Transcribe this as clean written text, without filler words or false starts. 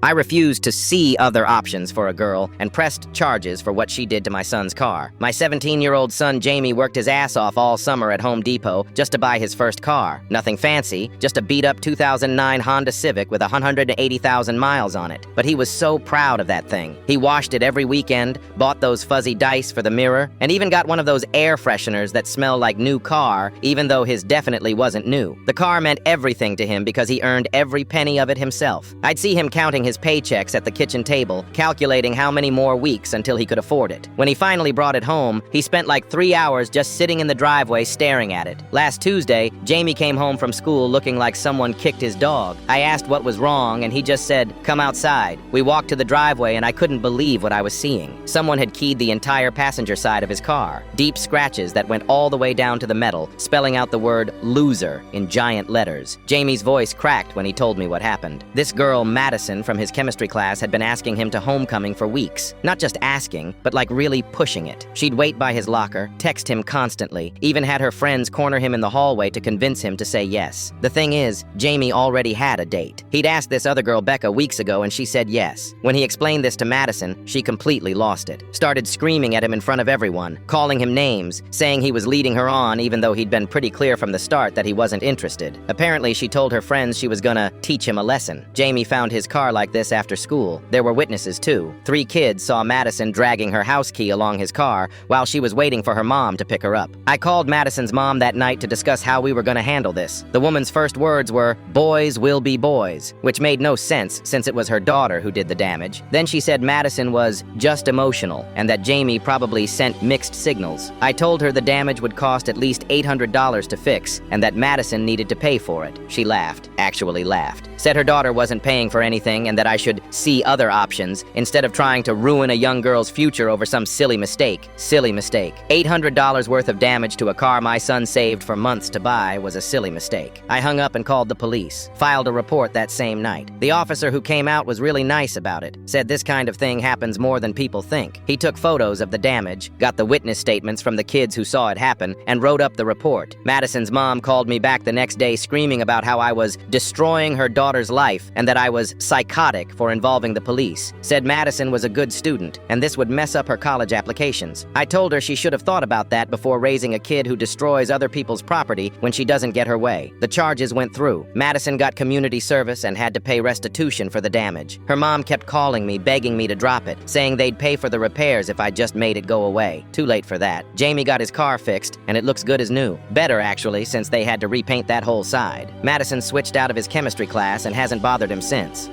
I refused to see other options for a girl and pressed charges for what she did to my son's car. My 17-year-old son Jamie worked his ass off all summer at Home Depot just to buy his first car. Nothing fancy, just a beat-up 2009 Honda Civic with 180,000 miles on it. But he was so proud of that thing. He washed it every weekend, bought those fuzzy dice for the mirror, and even got one of those air fresheners that smell like new car, even though his definitely wasn't new. The car meant everything to him because he earned every penny of it himself. I'd see him counting his paychecks at the kitchen table, calculating how many more weeks until he could afford it. When he finally brought it home, he spent like 3 hours just sitting in the driveway staring at it. Last Tuesday, Jamie came home from school looking like someone kicked his dog. I asked what was wrong, and he just said, "Come outside." We walked to the driveway, and I couldn't believe what I was seeing. Someone had keyed the entire passenger side of his car. Deep scratches that went all the way down to the metal, spelling out the word loser in giant letters. Jamie's voice cracked when he told me what happened. This girl, Madison, from his chemistry class had been asking him to homecoming for weeks. Not just asking, but like really pushing it. She'd wait by his locker, text him constantly, even had her friends corner him in the hallway to convince him to say yes. The thing is, Jamie already had a date. He'd asked this other girl, Becca, weeks ago, and she said yes. When he explained this to Madison, she completely lost it. Started screaming at him in front of everyone, calling him names, saying he was leading her on even though he'd been pretty clear from the start that he wasn't interested. Apparently, she told her friends she was gonna teach him a lesson. Jamie found his car like this after school. There were witnesses too. 3 kids saw Madison dragging her house key along his car while she was waiting for her mom to pick her up. I called Madison's mom that night to discuss how we were going to handle this. The woman's first words were, "Boys will be boys," which made no sense since it was her daughter who did the damage. Then she said Madison was just emotional and that Jamie probably sent mixed signals. I told her the damage would cost at least $800 to fix and that Madison needed to pay for it. She laughed, actually laughed. Said her daughter wasn't paying for anything and that I should see other options instead of trying to ruin a young girl's future over some silly mistake. Silly mistake. $800 worth of damage to a car my son saved for months to buy was a silly mistake. I hung up and called the police. Filed a report that same night. The officer who came out was really nice about it. Said this kind of thing happens more than people think. He took photos of the damage, got the witness statements from the kids who saw it happen, and wrote up the report. Madison's mom called me back the next day screaming about how I was destroying her daughter's life and that I was psychotic for involving the police. Said Madison was a good student, and this would mess up her college applications. I told her she should have thought about that before raising a kid who destroys other people's property when she doesn't get her way. The charges went through. Madison got community service and had to pay restitution for the damage. Her mom kept calling me, begging me to drop it, saying they'd pay for the repairs if I just made it go away. Too late for that. Jamie got his car fixed, and it looks good as new. Better, actually, since they had to repaint that whole side. Madison switched out of his chemistry class and hasn't bothered him since.